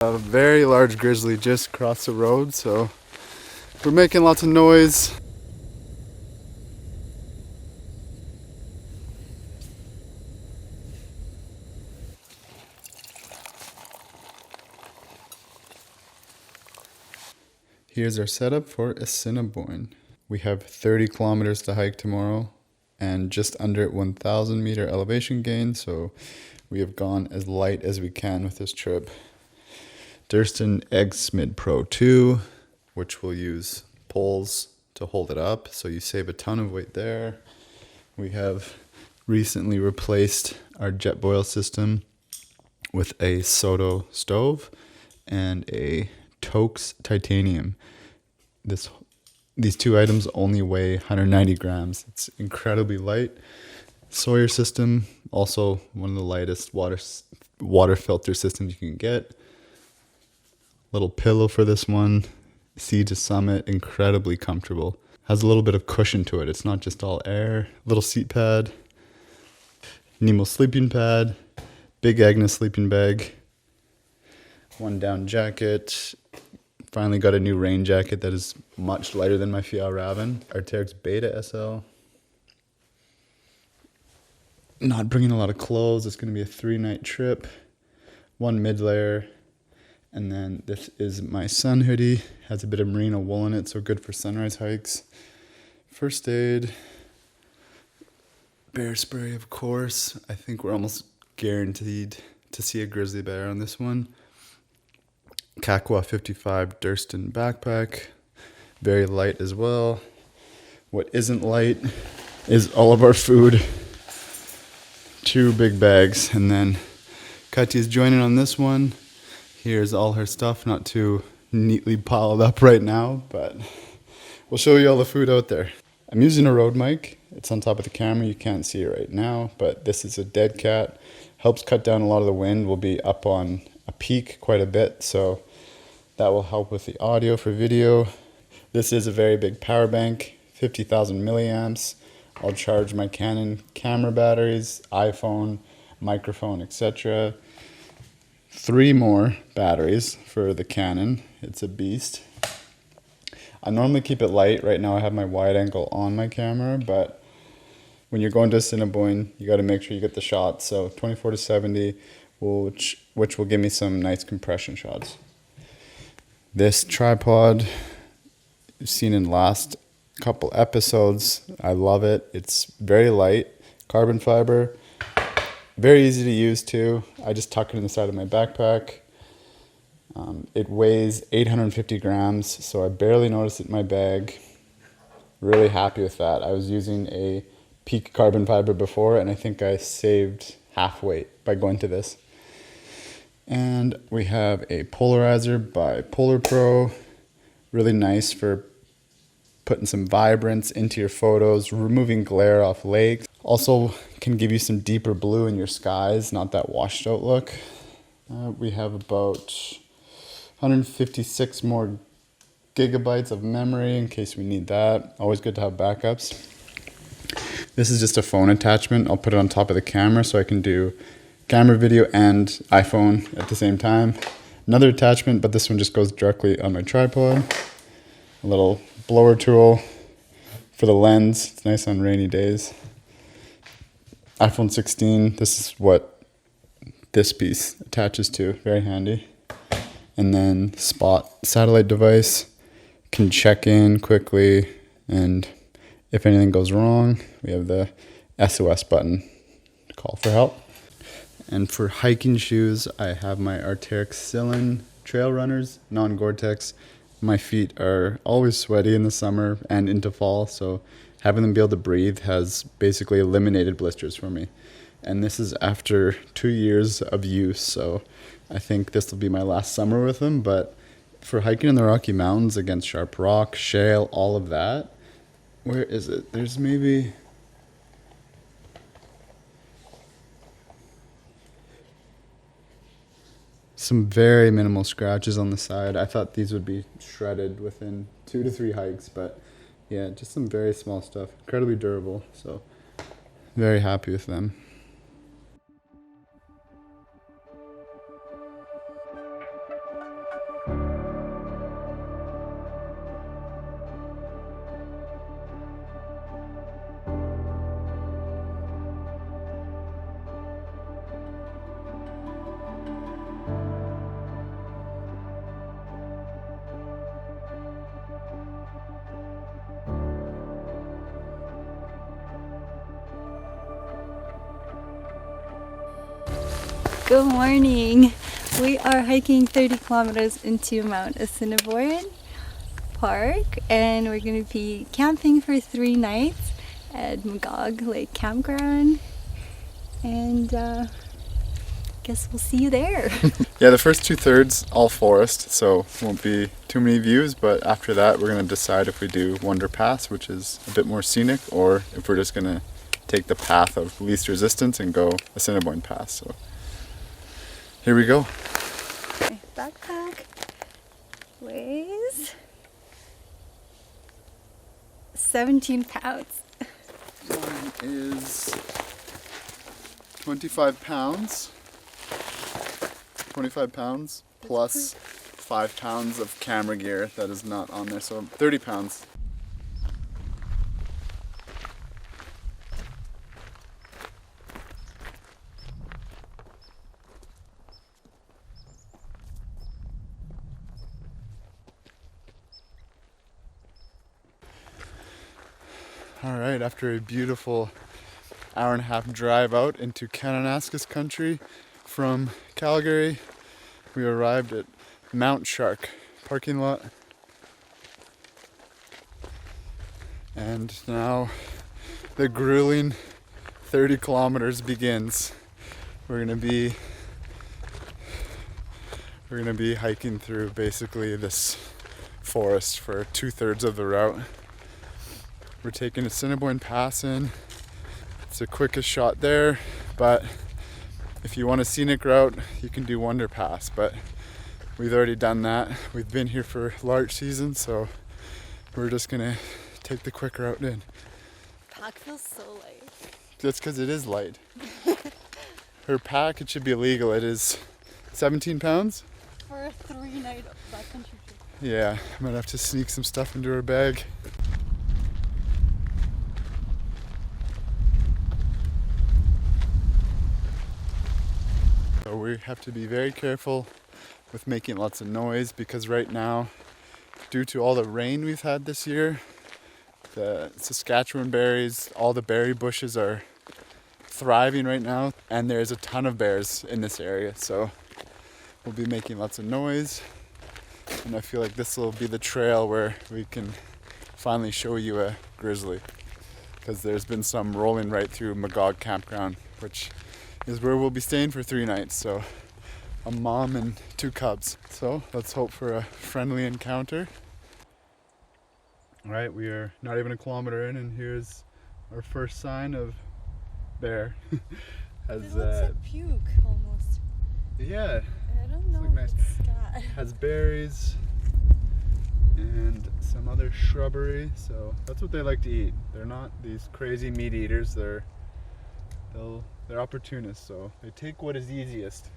A very large grizzly just across the road, so we're making lots of noise. Here's our setup for Assiniboine. We have 30 kilometers to hike tomorrow and just under 1,000 meter elevation gain, so we have gone as light as we can with this trip. Durston Eggsmid Pro 2, which will use poles to hold it up, so you save a ton of weight there. We have recently replaced our jet boil system with a Soto stove and a Toaks titanium. These two items only weigh 190 grams. It's incredibly light. Sawyer system, also one of the lightest water filter systems you can get. Little pillow for this one. Sea to summit, incredibly comfortable. Has a little bit of cushion to it. It's not just all air. Little seat pad. Nemo sleeping pad. Big Agnes sleeping bag. One down jacket. Finally got a new rain jacket that is much lighter than my Fjällräven. Arc'teryx Beta SL. Not bringing a lot of clothes. It's going to be a 3-night trip. One mid-layer. And then this is my sun hoodie. Has a bit of merino wool in it, so good for sunrise hikes. First aid. Bear spray, of course. I think we're almost guaranteed to see a grizzly bear on this one. Kakwa 55 Durston backpack. Very light as well. What isn't light is all of our food. 2 big bags. And then Katya's joining on this one. Here's all her stuff, not too neatly piled up right now, but we'll show you all the food out there. I'm using a Rode mic. It's on top of the camera. You can't see it right now, but this is a dead cat. Helps cut down a lot of the wind. We'll be up on a peak quite a bit, so that will help with the audio for video. This is a very big power bank, 50,000 milliamps. I'll charge my Canon camera batteries, iPhone, microphone, etc. 3 more batteries for the Canon. It's a beast. I normally keep it light. Right now I have my wide angle on my camera, but when you're going to Assiniboine, you got to make sure you get the shots. So 24-70, which will give me some nice compression shots. This tripod, you've seen in the last couple episodes. I love it. It's very light, carbon fiber. Very easy to use too. I just tuck it in the side of my backpack. It weighs 850 grams, so I barely notice it in my bag. Really happy with that. I was using a Peak carbon fiber before, and I think I saved half weight by going to this. And we have a polarizer by Polar Pro. Really nice for putting some vibrance into your photos, removing glare off lakes. Also can give you some deeper blue in your skies, not that washed out look. We have about 156 more gigabytes of memory in case we need that. Always good to have backups. This is just a phone attachment. I'll put it on top of the camera so I can do camera, video, and iPhone at the same time. Another attachment, but this one just goes directly on my tripod. A little blower tool for the lens. It's nice on rainy days. iPhone 16, this is what this piece attaches to. Very handy. And then Spot satellite device. Can check in quickly, and if anything goes wrong, we have the SOS button to call for help. And for hiking shoes, I have my Arc'teryx Sillin trail runners, non-Gore-Tex. My feet are always sweaty in the summer and into fall, so having them be able to breathe has basically eliminated blisters for me. And this is after 2 years of use, so I think this will be my last summer with them. But for hiking in the Rocky Mountains against sharp rock, shale, all of that, where is it? There's maybe some very minimal scratches on the side. I thought these would be shredded within 2 to 3 hikes, but yeah, just some very small stuff. Incredibly durable, so very happy with them. Good morning. We are hiking 30 kilometers into Mount Assiniboine Park, and we're going to be camping for 3 nights at Magog Lake Campground, and guess we'll see you there. Yeah, the first 2/3 all forest, so won't be too many views, but after that we're going to decide if we do Wonder Pass, which is a bit more scenic, or if we're just going to take the path of least resistance and go Assiniboine Pass. So here we go. Backpack weighs 17 pounds. Mine is 25 pounds. 25 pounds plus 5 pounds of camera gear that is not on there, so 30 pounds. All right, after a beautiful hour-and-a-half drive out into Kananaskis country from Calgary, we arrived at Mount Shark parking lot. And now the grueling 30 kilometers begins. We're gonna be hiking through basically this forest for 2/3 of the route. We're taking Assiniboine Pass in. It's the quickest shot there, but if you want a scenic route, you can do Wonder Pass, but we've already done that. We've been here for larch season, so we're just gonna take the quick route in. Pack feels so light. That's because it is light. Her pack, it should be illegal. It is 17 pounds? For a 3-night backcountry trip. Yeah, I might have to sneak some stuff into her bag. So we have to be very careful with making lots of noise, because right now, due to all the rain we've had this year, the Saskatchewan berries, all the berry bushes are thriving right now, and there's a ton of bears in this area, so we'll be making lots of noise. And I feel like this will be the trail where we can finally show you a grizzly, because there's been some rolling right through Magog Campground, which is where we'll be staying for 3 nights. So a mom and 2 cubs. So let's hope for a friendly encounter. All right, we are not even a kilometer in, and here's our first sign of bear. It looks like puke almost. Yeah, I don't know like if nice. it's scat. Has berries and some other shrubbery, so that's what they like to eat. They're not these crazy meat eaters. They're opportunists, so they take what is easiest.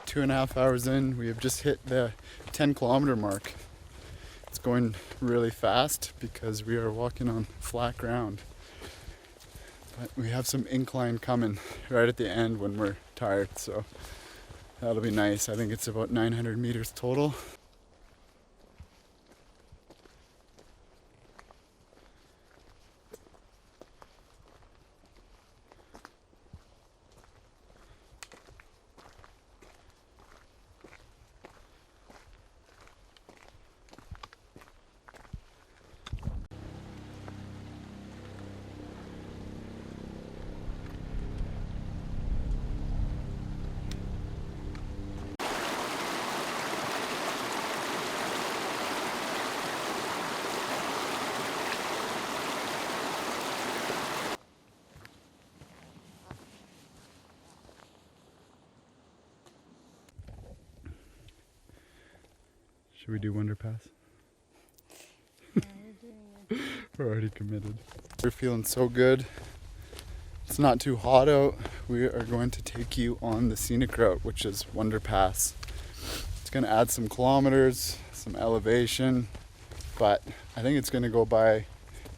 2.5 hours in. We have just hit the 10-kilometer mark. It's going really fast because we are walking on flat ground. But we have some incline coming right at the end when we're tired, so that'll be nice. I think it's about 900 meters total. Should we do Wonder Pass? We're already committed. We're feeling so good. It's not too hot out. We are going to take you on the scenic route, which is Wonder Pass. It's going to add some kilometers, some elevation, but I think it's going to go by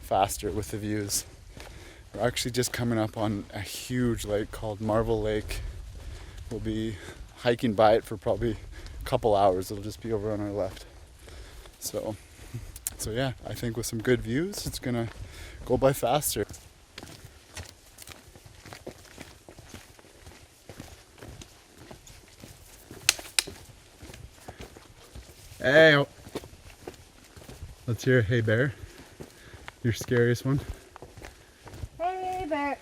faster with the views. We're actually just coming up on a huge lake called Marvel Lake. We'll be hiking by it for probably a couple hours. It'll just be over on our left. So yeah, I think with some good views, it's gonna go by faster. Hey, let's hear Hey Bear, your scariest one. Hey bear.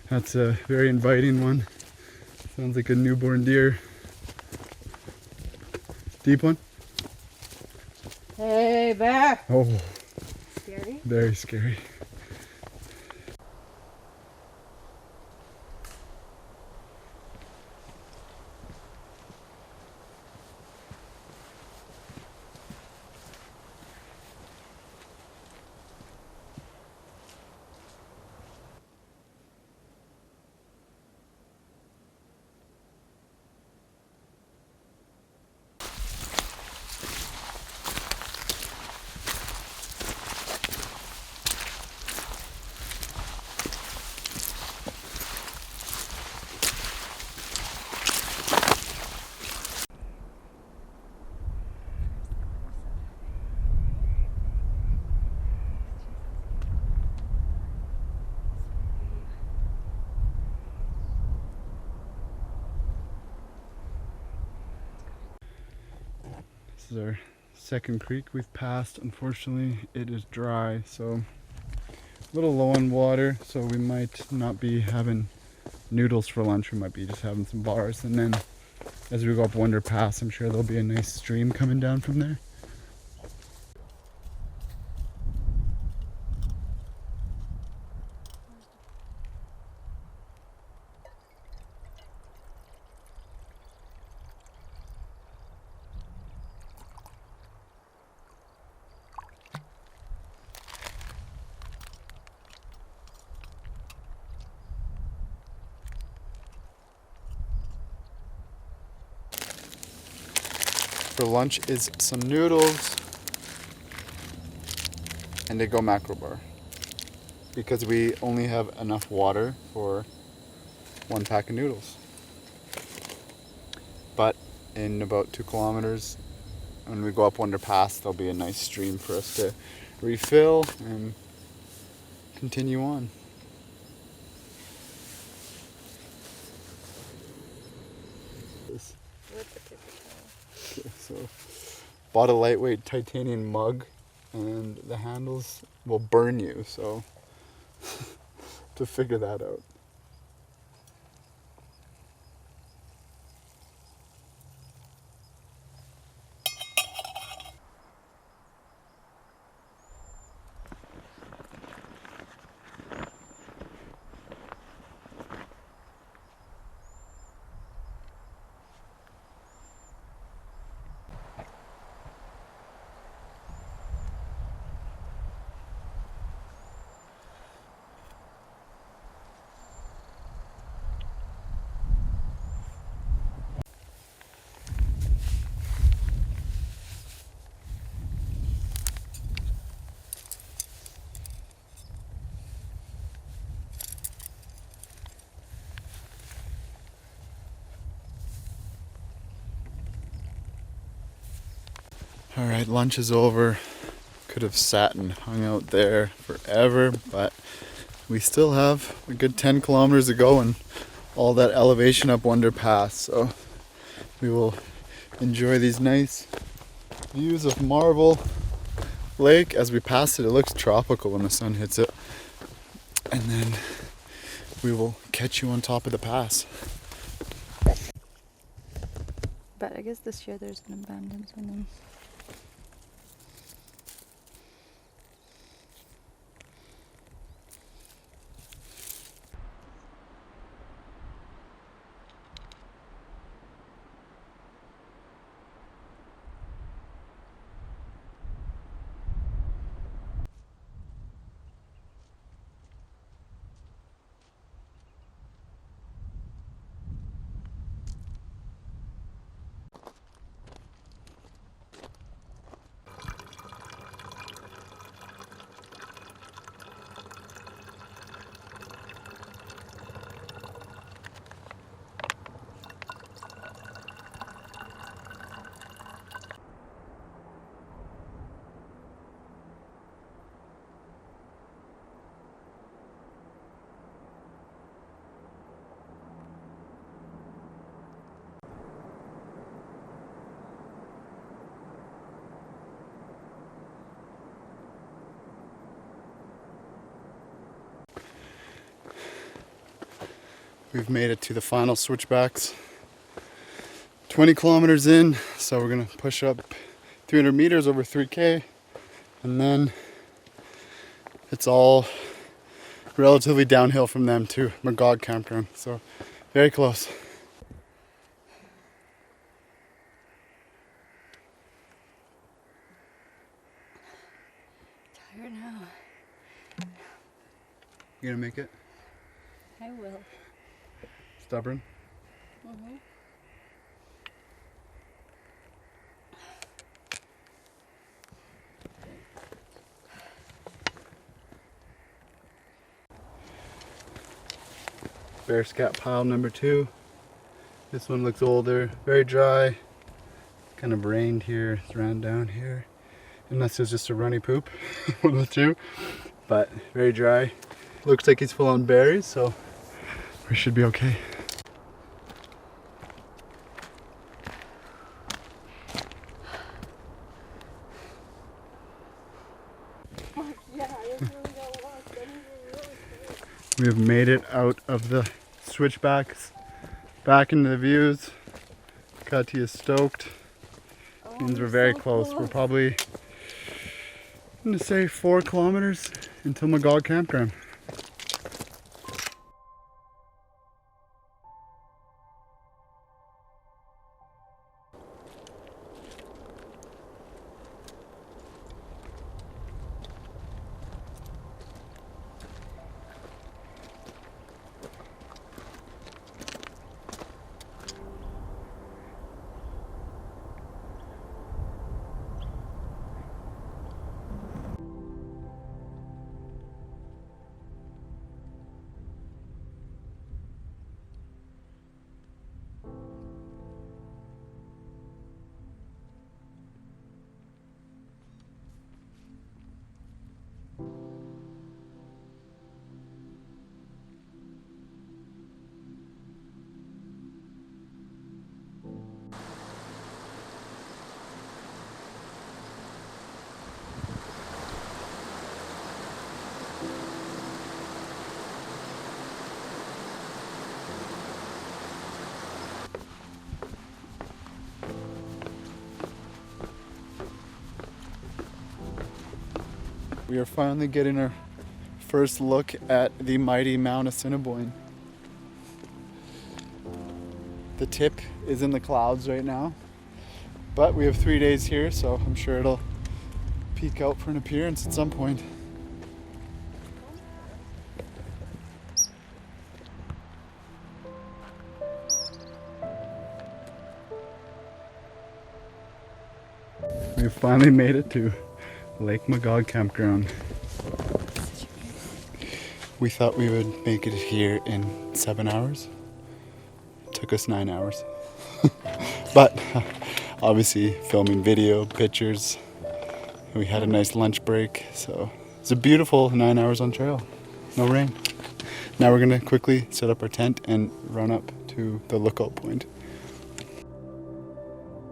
That's a very inviting one. Sounds like a newborn deer. Deep one? Hey bear. Oh, Scary? very scary. This is our second creek we've passed. Unfortunately, it is dry, so a little low on water, so we might not be having noodles for lunch. We might be just having some bars, and then as we go up Wonder Pass, I'm sure there'll be a nice stream coming down from there. For lunch is some noodles and a Go macro bar, because we only have enough water for one pack of noodles. But in about 2 kilometers, when we go up Wonder Pass, there'll be a nice stream for us to refill and continue on. Okay, so bought a lightweight titanium mug, and the handles will burn you, so to figure that out. All right, lunch is over. Could have sat and hung out there forever, but we still have a good 10 kilometers to go and all that elevation up Wonder Pass. So we will enjoy these nice views of Marble Lake. As we pass it, it looks tropical when the sun hits it. And then we will catch you on top of the pass. But I guess this year there's an abundance of them. We've made it to the final switchbacks. 20 kilometers in, so we're gonna push up 300 meters over 3K, and then it's all relatively downhill from them to Magog Campground. So very close. Tired now. You gonna make it? I will. Stubborn? Mm-hmm. Bear scat pile number 2. This one looks older, very dry. Kind of rained here, it's ran down here. Unless it's just a runny poop, one of the two. But very dry. Looks like he's full on berries, so we should be okay. We have made it out of the switchbacks, back into the views. Cutty is stoked. Means we're very close. We're probably, I'm gonna say 4 kilometers until Magog Campground. We are finally getting our first look at the mighty Mount Assiniboine. The tip is in the clouds right now, but we have 3 days here, so I'm sure it'll peek out for an appearance at some point. We've finally made it to Lake Magog Campground. We thought we would make it here in 7 hours. It took us 9 hours. But obviously filming video, pictures. We had a nice lunch break, so it's a beautiful 9 hours on trail. No rain. Now we're gonna quickly set up our tent and run up to the lookout point.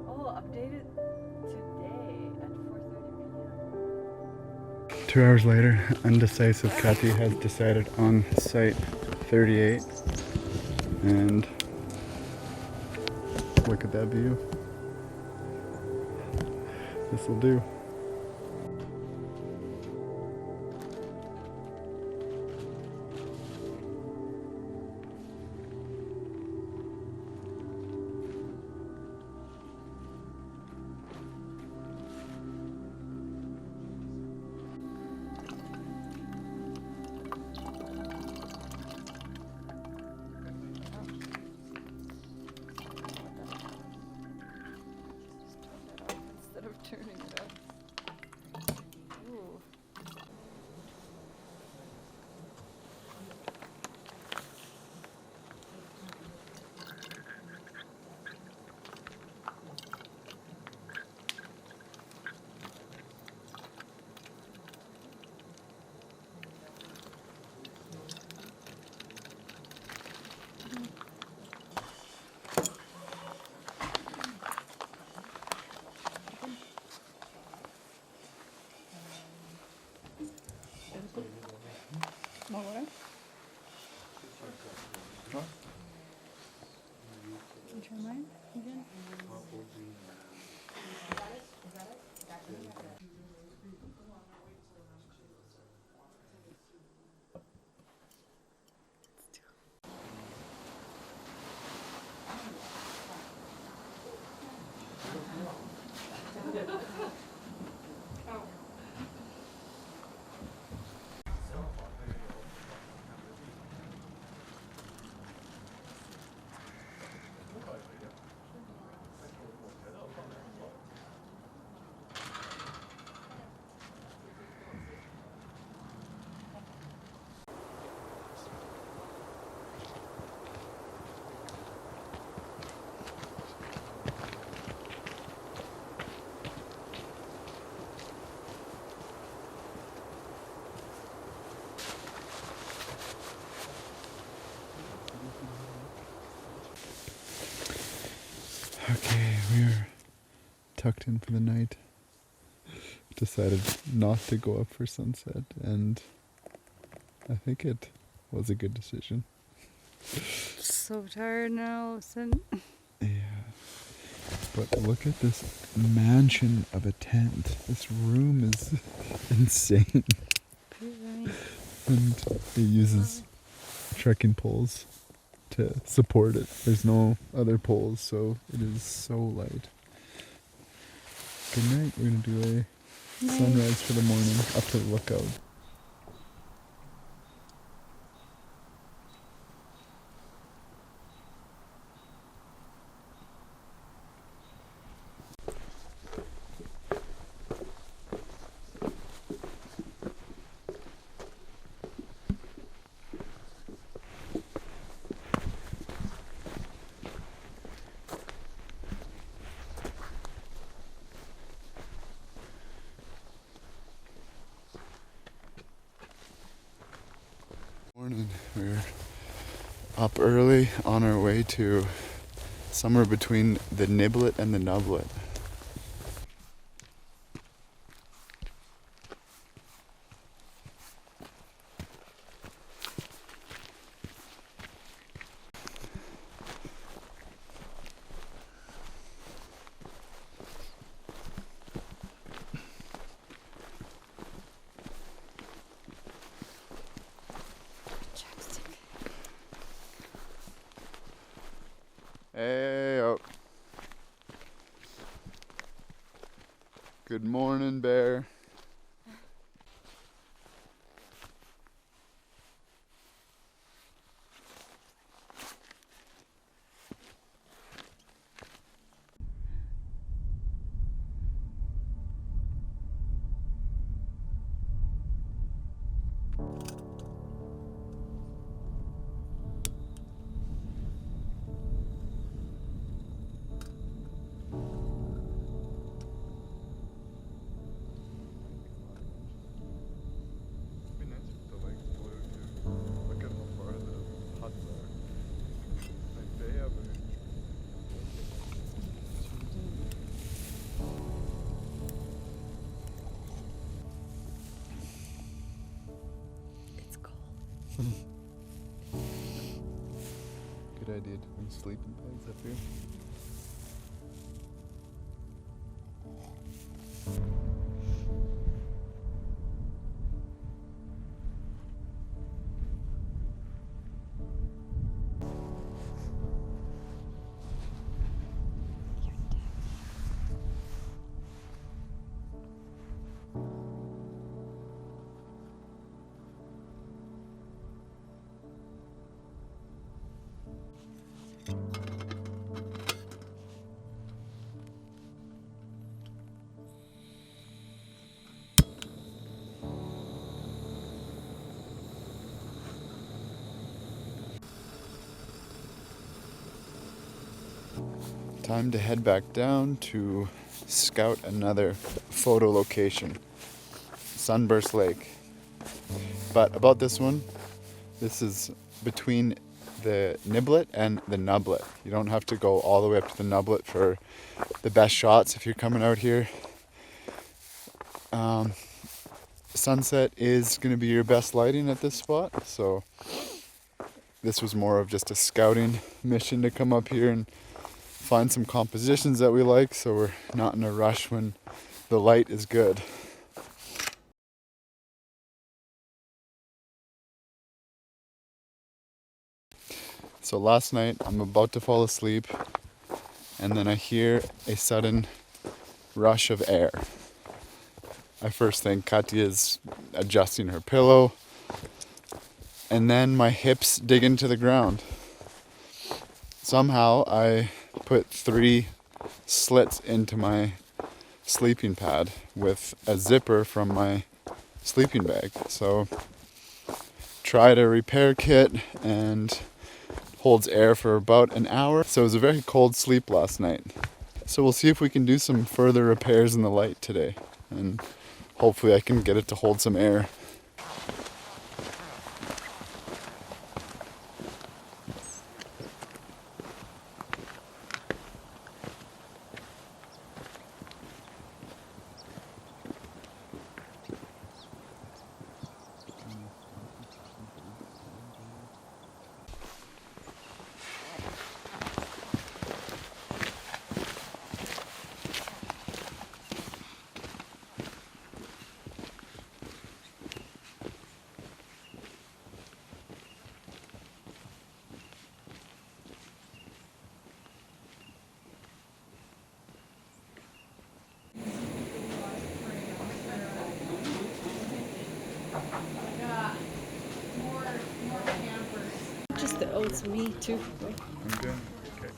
Oh, updated today at 4:30 p.m. 2 hours later, undecisive Kathy has decided on site 38. And look at that view. This will do. Instead of turning it up. Ooh. More water? Can you try mine again? Okay, we're tucked in for the night. Decided not to go up for sunset, and I think it was a good decision. So tired now. Yeah. But look at this mansion of a tent. This room is insane. And it uses trekking poles to support it. There's no other poles, so it is so light. Good night. We're gonna do a sunrise for the morning up to the lookout. Morning. We're up early on our way to somewhere between the Niblet and the Nublet. Hey, oh. Good morning, bear. Good idea to bring sleeping bags up here. Time to head back down to scout another photo location, Sunburst Lake. But about this one, this is between the Niblet and the Nublet. You don't have to go all the way up to the Nublet for the best shots if you're coming out here. Sunset is going to be your best lighting at this spot, so this was more of just a scouting mission to come up here and find some compositions that we like, so we're not in a rush when the light is good. So last night I'm about to fall asleep and then I hear a sudden rush of air. I first think Katya is adjusting her pillow, and then my hips dig into the ground. Somehow I put 3 slits into my sleeping pad with a zipper from my sleeping bag. So tried a repair kit and holds air for about an hour. So it was a very cold sleep last night. So we'll see if we can do some further repairs in the light today, and hopefully I can get it to hold some air. Just the oats, me too. I'm good. Okay.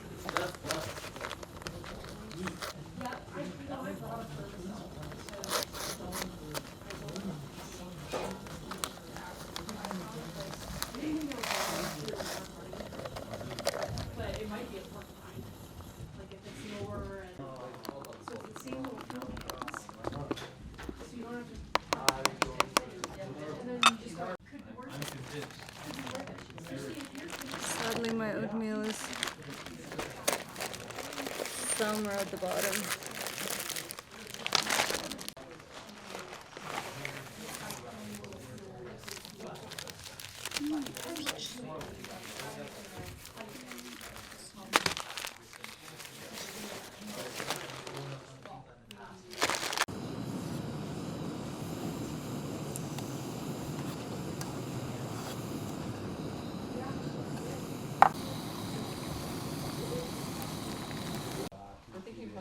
Sadly, my oatmeal is somewhere at the bottom.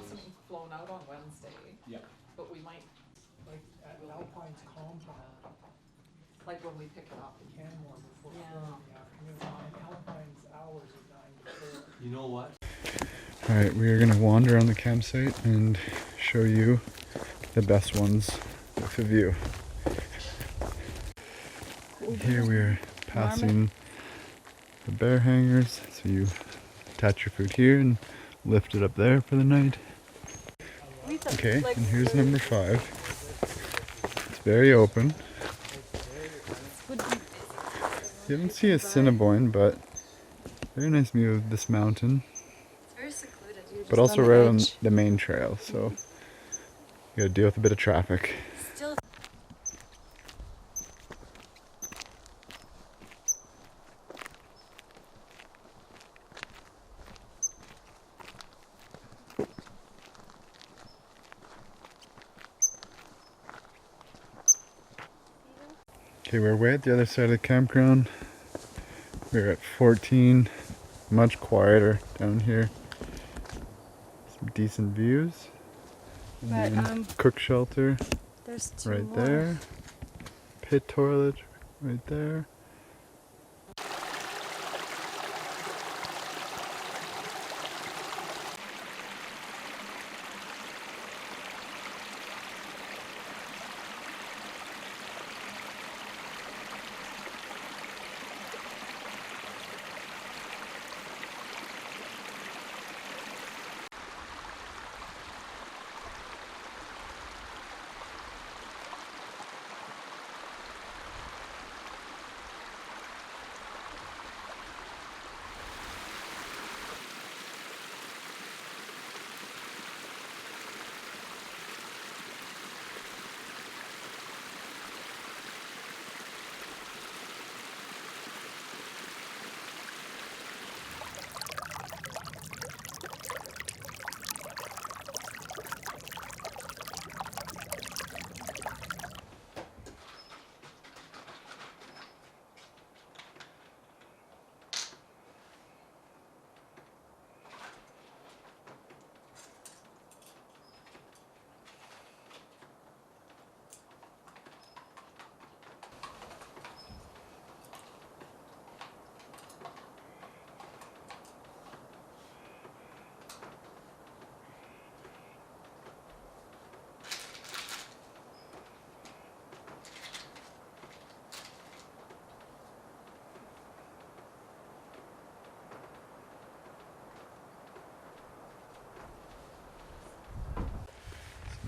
Something flown out on Wednesday. Yeah. But we might, Like at Alpine's compound, like when we pick it up. Canmore before Yeah. 4 in the afternoon. And Alpine's hours are 9 to 4. You know what? Alright, we are going to wander on the campsite and show you the best ones with a view. Here we are passing the bear hangers, so you attach your food here and lift it up there for the night. Okay, and here's number 5. It's very open. You haven't seen Assiniboine, but very nice view of this mountain. It's very secluded. You're But just also on the right on edge. the main trail, so you gotta deal with a bit of traffic. Still. Okay, we're way at the other side of the campground. We're at 14, much quieter down here. Some decent views. But And then cook shelter there's two right more. there. Pit toilet right there.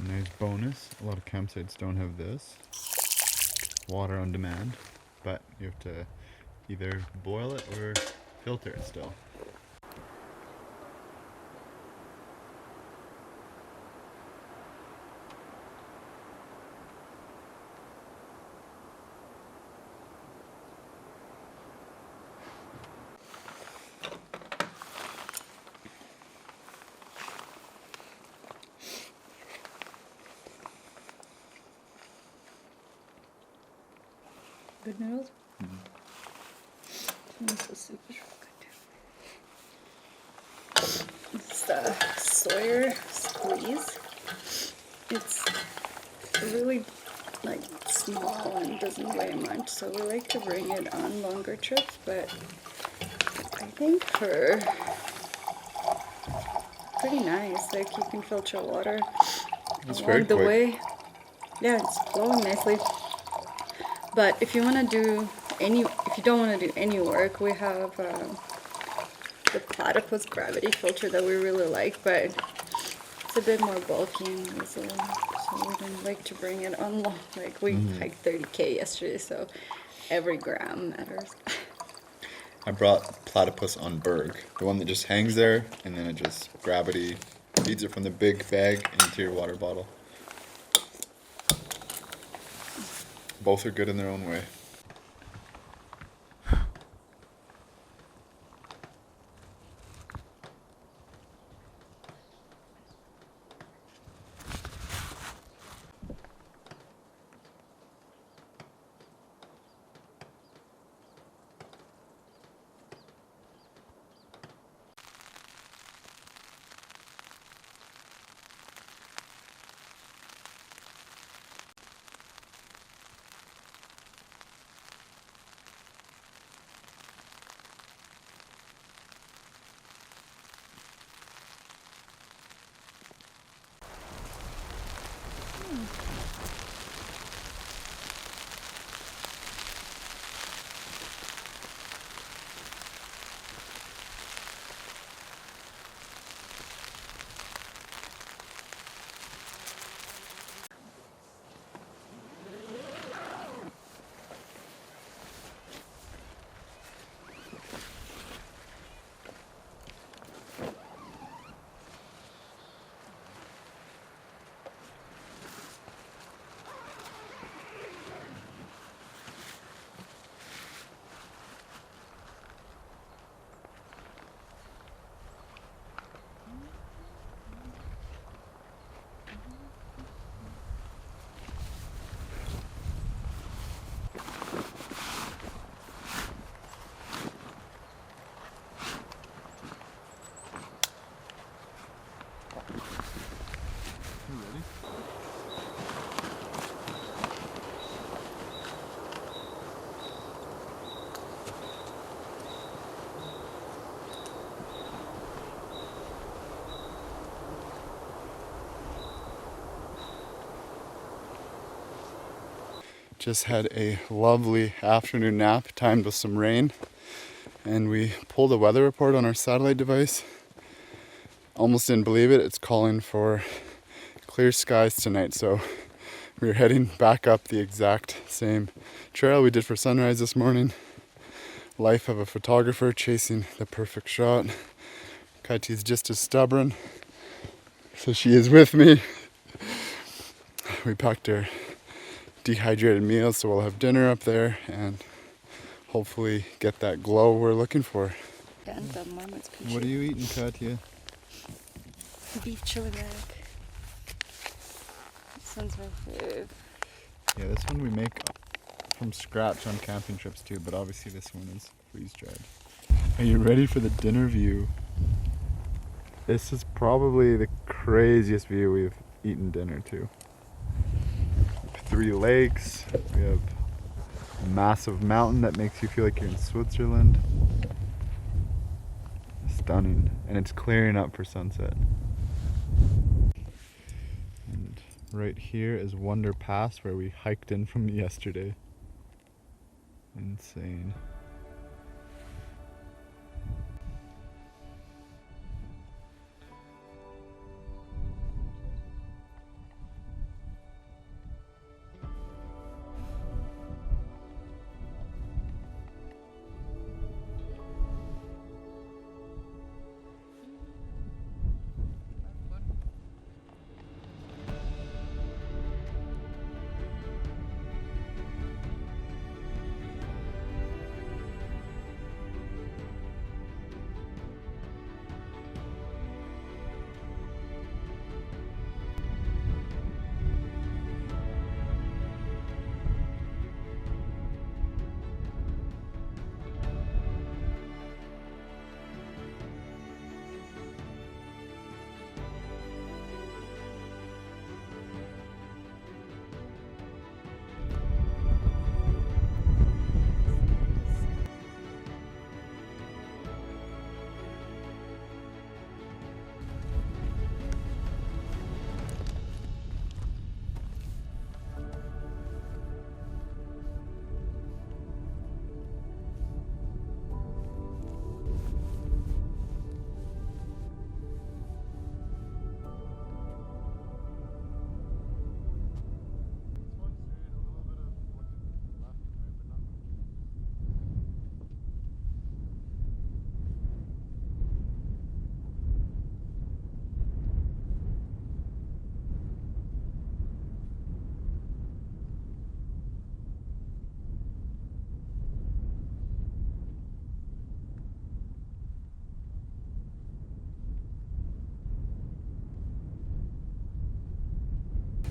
Nice bonus. A lot of campsites don't have this. Water on demand, but you have to either boil it or filter it still. Good noodles? This soup is real good. It's the Sawyer squeeze. It's really like small and doesn't weigh much, so we like to bring it on longer trips, but I think for pretty nice. Like you can filter water It's very along the quick. way. Yeah, it's flowing nicely. But if you want to do if you don't want to do any work, we have the platypus gravity filter that we really like, but it's a bit more bulky and easy, so we didn't like to bring it on long. Like we hiked 30K yesterday, so every gram matters. I brought platypus on Berg, the one that just hangs there, and then it just gravity feeds it from the big bag into your water bottle. Both are good in their own way. Just had a lovely afternoon nap timed with some rain, and we pulled a weather report on our satellite device. Almost didn't believe it. It's calling for clear skies tonight, so we're heading back up the exact same trail we did for sunrise this morning. Life of a photographer chasing the perfect shot. Kati's just as stubborn, so she is with me. We packed our dehydrated meals, so we'll have dinner up there and hopefully get that glow we're looking for. What are you eating, Katia? Beef chili mac. This one's my fave. Yeah, this one we make from scratch on camping trips too, but obviously this one is freeze-dried. Are you ready for the dinner view? This is probably the craziest view we've eaten dinner to. 3 lakes, we have a massive mountain that makes you feel like you're in Switzerland. Stunning, and it's clearing up for sunset. And right here is Wonder Pass, where we hiked in from yesterday. Insane.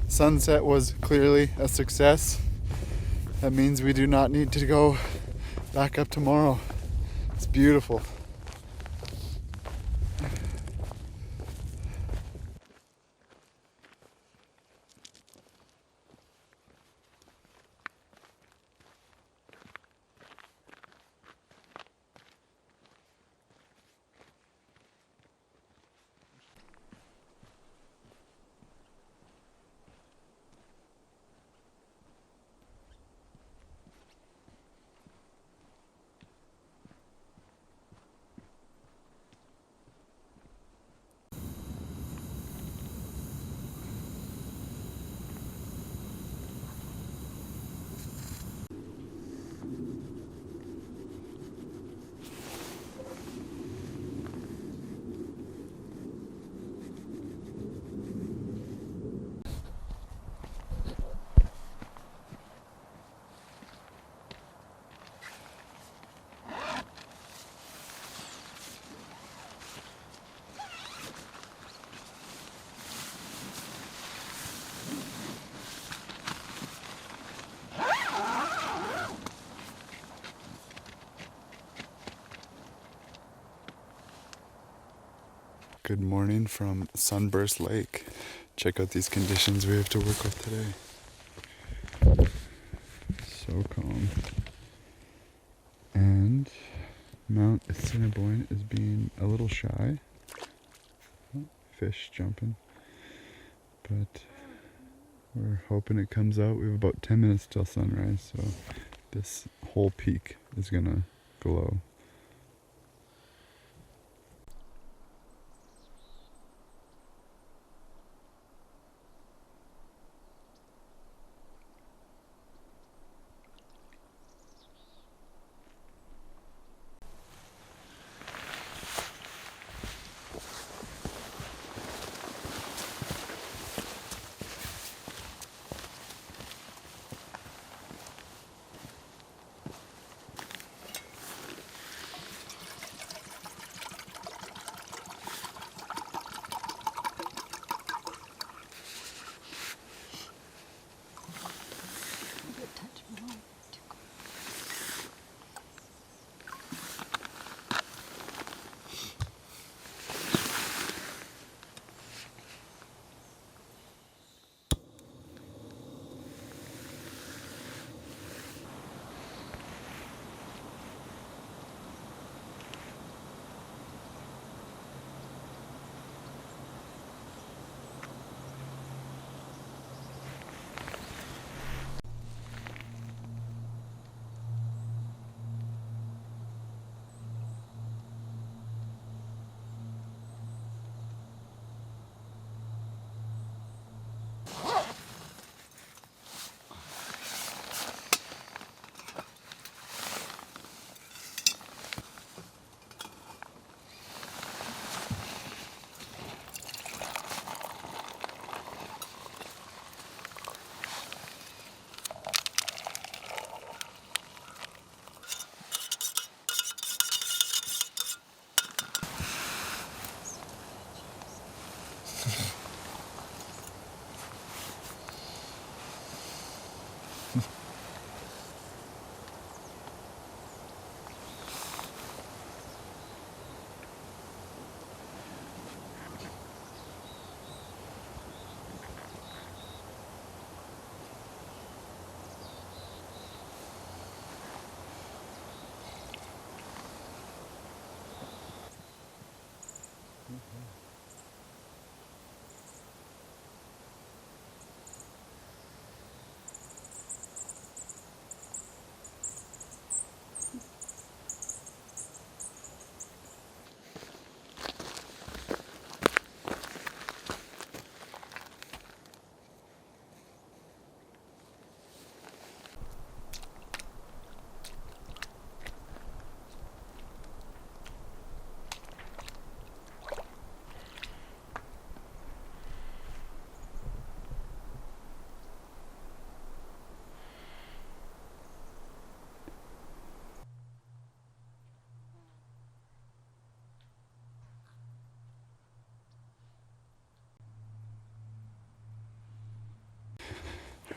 Sunset was clearly a success. That means we do not need to go back up tomorrow. It's beautiful. Good morning from Sunburst Lake. Check out these conditions we have to work with today. So calm. And Mount Assiniboine is being a little shy. Oh, fish jumping. But We're hoping it comes out. We have about 10 minutes till sunrise, so this whole peak is gonna glow.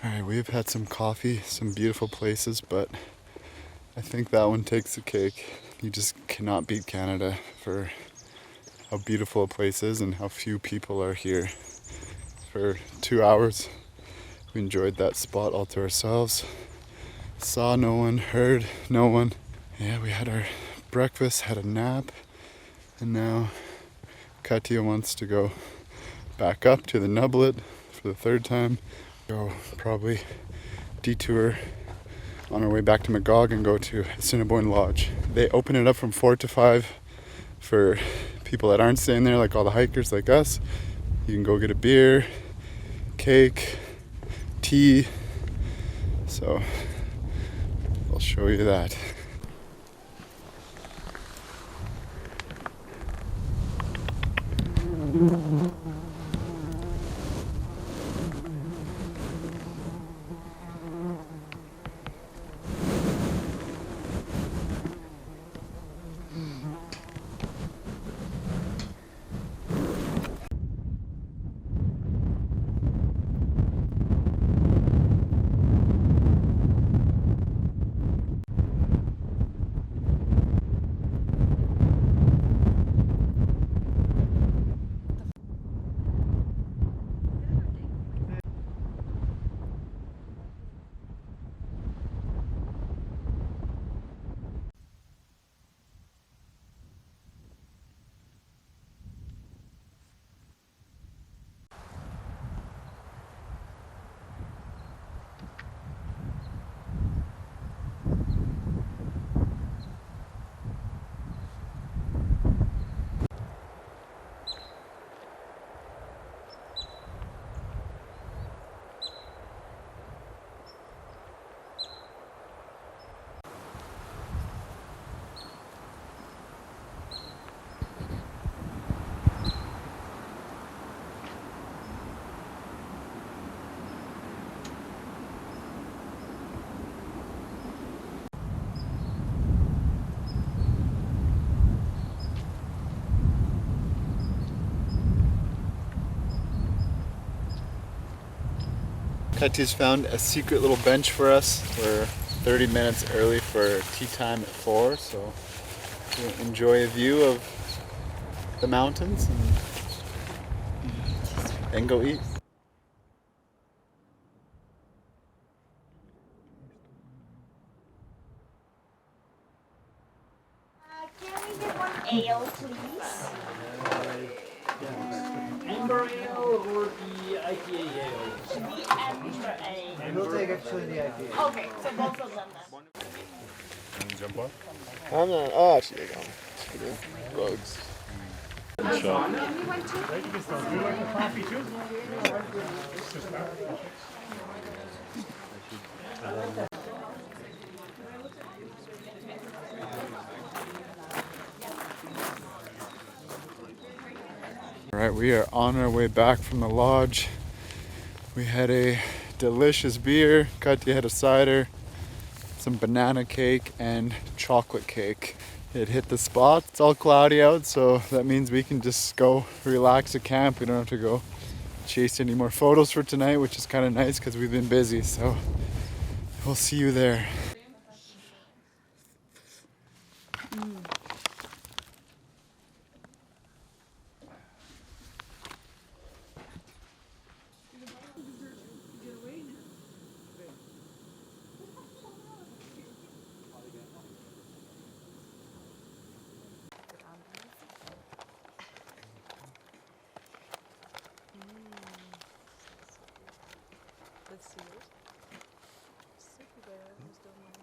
Alright, we've had some coffee, some beautiful places, but I think that one takes the cake. You just cannot beat Canada for how beautiful a place is and how few people are here. For 2 hours, we enjoyed that spot all to ourselves. Saw no one, heard no one. Yeah, we had our breakfast, had a nap, and now Katya wants to go back up to the Nublet for the third time. Go probably detour on our way back to Magog and go to Assiniboine Lodge. They open it up from 4 to 5 for people that aren't staying there, like all the hikers like us. You can go get a beer, cake, tea. So I'll show you that. Katya's found a secret little bench for us. We're 30 minutes early for tea time at 4, so we'll enjoy a view of the mountains and go eat. Can we get one ale, please? Amber ale or the IPA ale? The amber ale. We'll take actually the IPA. Okay, so both of them then. Jump off? I'm not. Oh, actually, I got bugs. Alright, we are on our way back from the lodge. We had a delicious beer, Katya had a cider, some banana cake, and chocolate cake. It hit the spot. It's all cloudy out, so that means we can just go relax at camp. We don't have to go chase any more photos for tonight, which is kind of nice because we've been busy. So we'll see you there. Let's see it. Super bear, who's done one?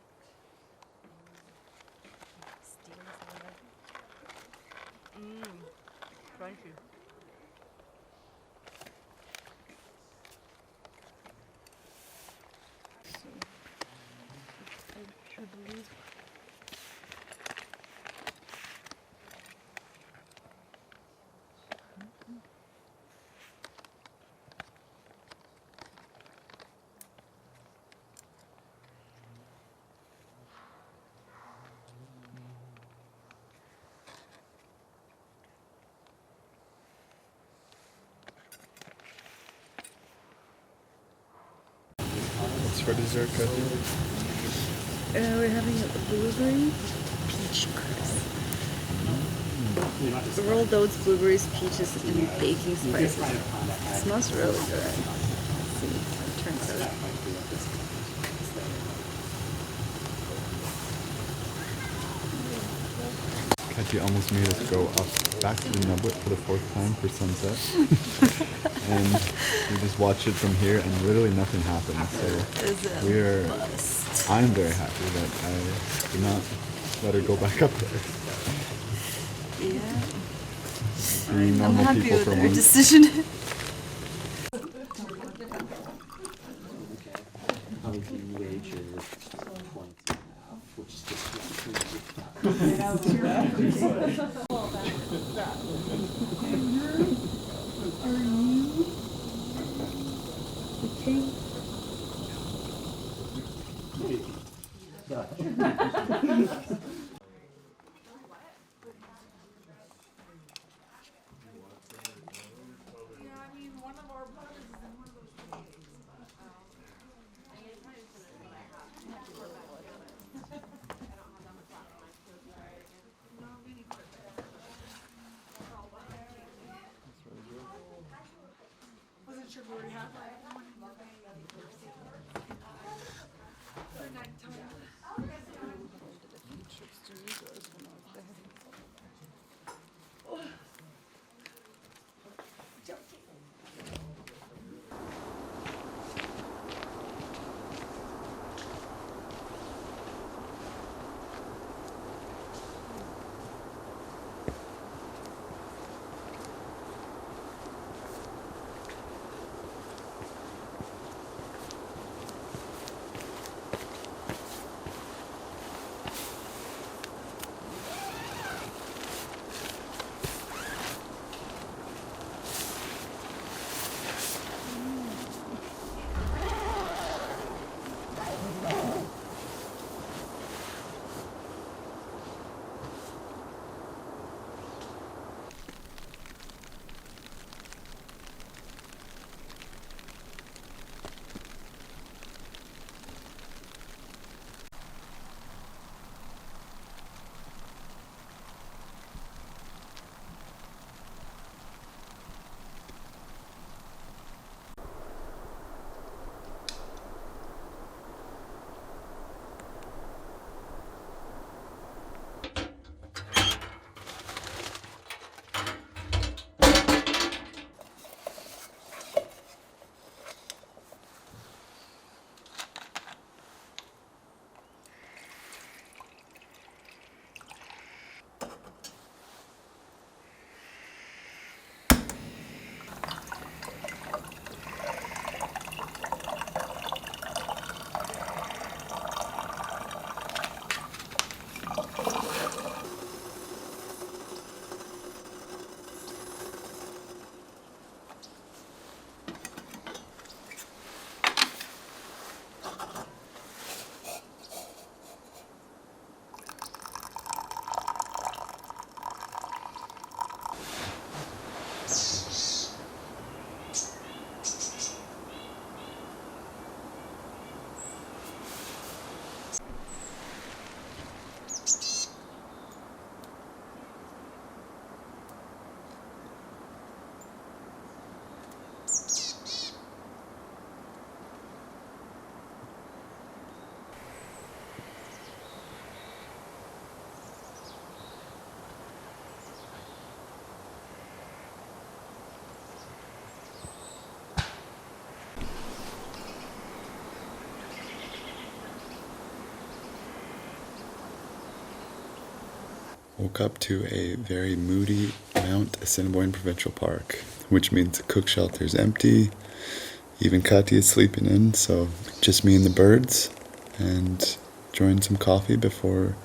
Crunchy. I believe. What's for dessert, Katya? We're having a blueberry peach crust. Rolled oats, blueberries, peaches, and baking spices. It smells really good. Let's see how it turns out. Katya almost made us go up back to the Nubwit for the 4th time for sunset. And we just watched it from here and literally nothing happened. So I'm very happy that I did not let her go back up there. Yeah. Being normal I'm happy people with for our once. decision. Woke up to a very moody Mount Assiniboine Provincial Park, which means the cook shelter's empty. Even Kati is sleeping in, so just me and the birds, and enjoying some coffee before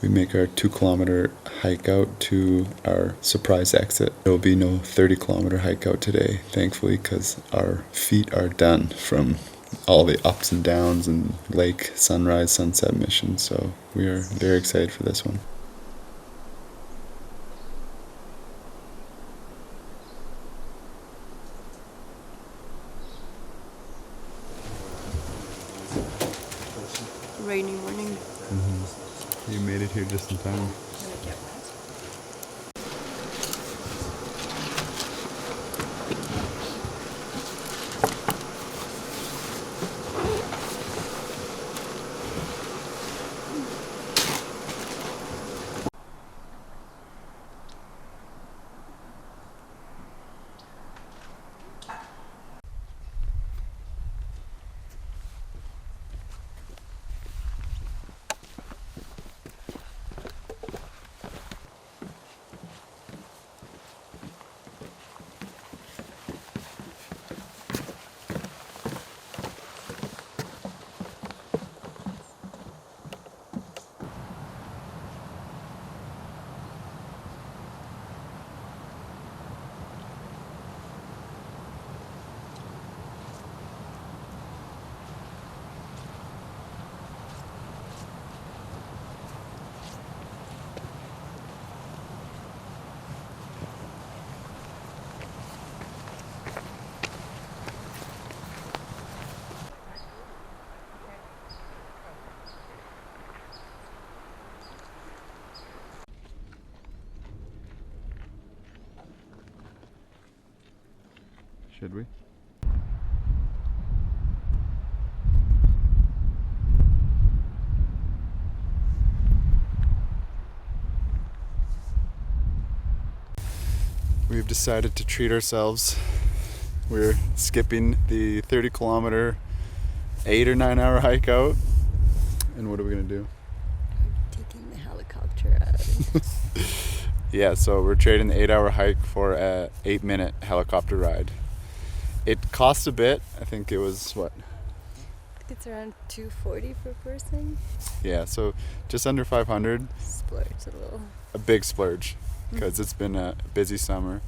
we make our 2-kilometer hike out to our surprise exit. There will be no 30-kilometer hike out today, thankfully, because our feet are done from all the ups and downs and lake sunrise sunset missions, so we are very excited for this one. Rainy morning. You made it here just in time. Should we? We've decided to treat ourselves. We're skipping the 30-kilometer 8 or 9 hour hike out. And what are we gonna do? Taking the helicopter out. Yeah, so we're trading the 8-hour hike for a 8-minute helicopter ride. It costs a bit. I think it was what? I think it's around $240 per person. Yeah, so just under 500. Splurge a little. A big splurge because it's been a busy summer.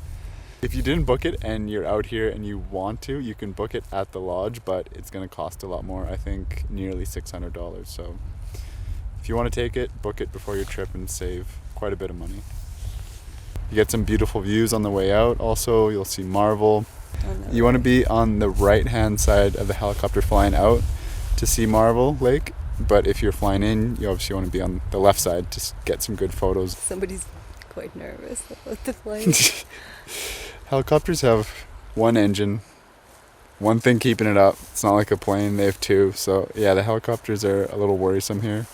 If you didn't book it and you're out here and you want to, you can book it at the lodge, but it's going to cost a lot more. I think nearly $600. So if you want to take it, book it before your trip and save quite a bit of money. You get some beautiful views on the way out. Also, you'll see Marvel. You want to be on the right-hand side of the helicopter flying out to see Marvel Lake, but if you're flying in, you obviously want to be on the left side to get some good photos. Somebody's quite nervous about the flight. Helicopters have one engine, one thing keeping it up. It's not like a plane, they have two. So yeah, the helicopters are a little worrisome here.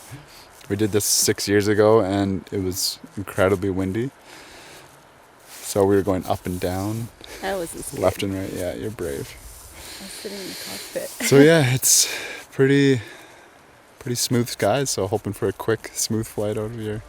We did this 6 years ago and it was incredibly windy. So we were going up and down. I wasn't scared. Left and right. Yeah, you're brave. I was sitting in the cockpit. So yeah, it's pretty smooth skies. So hoping for a quick, smooth flight out of here.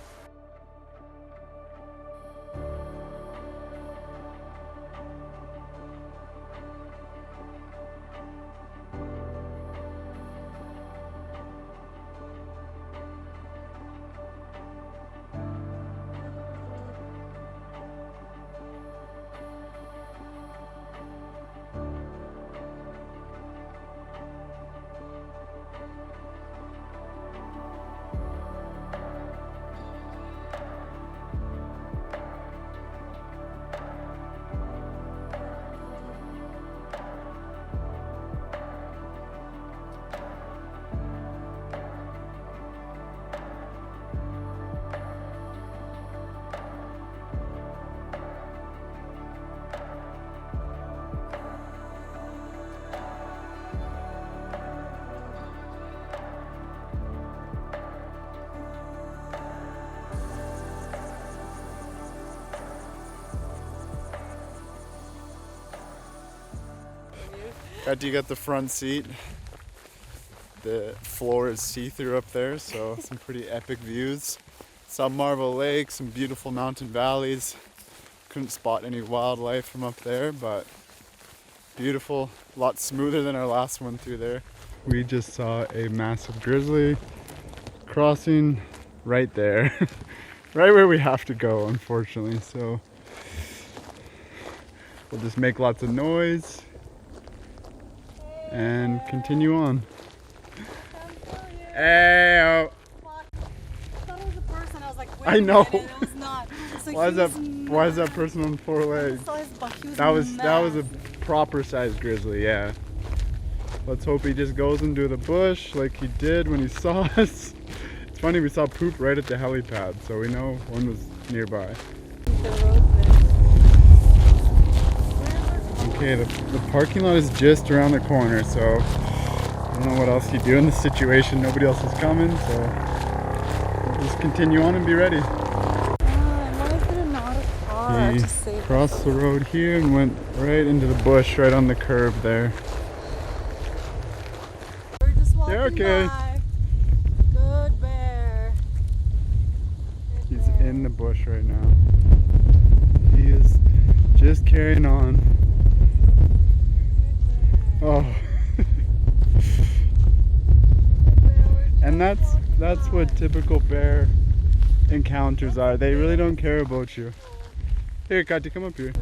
You got the front seat. The floor is see-through up there, so some pretty epic views. Saw Marble Lake, some beautiful mountain valleys. Couldn't spot any wildlife from up there, but beautiful, a lot smoother than our last one through there. We just saw a massive grizzly crossing right there, right where we have to go, unfortunately. So we'll just make lots of noise and continue on. Hey, I thought it was a person. I was like, wait I know. a minute, it was not. So why is that person on 4 legs? That was a proper sized grizzly, yeah. Let's hope he just goes into the bush like he did when he saw us. It's funny, we saw poop right at the helipad, so we know one was nearby. Okay, the parking lot is just around the corner, so I don't know what else you do in this situation. Nobody else is coming, so we'll just continue on and be ready. He crossed the road here and went right into the bush, right on the curb there. We're just walking okay. by. Good bear. Good He's bear. in the bush right now. He is just carrying on. Oh. And that's what typical bear encounters are. They really don't care about you. Here, Kati, come up here.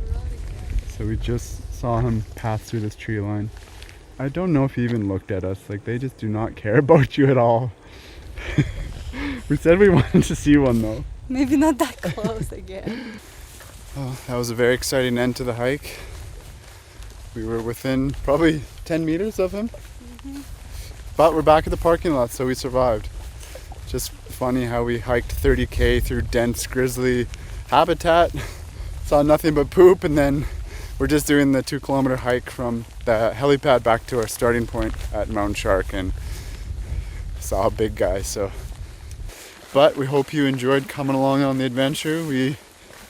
So we just saw him pass through this tree line. I don't know if he even looked at us. Like, they just do not care about you at all. We said we wanted to see one though. Maybe not that close again. Oh, that was a very exciting end to the hike. We were within probably 10 meters of him. But we're back at the parking lot, so we survived. Just funny how we hiked 30K through dense grizzly habitat. Saw nothing but poop, and then we're just doing the 2-kilometer hike from the helipad back to our starting point at Mount Shark, and saw a big guy. So, but we hope you enjoyed coming along on the adventure. We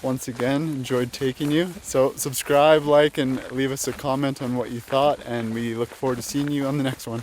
once again enjoyed taking you. So subscribe, like, and leave us a comment on what you thought, and we look forward to seeing you on the next one.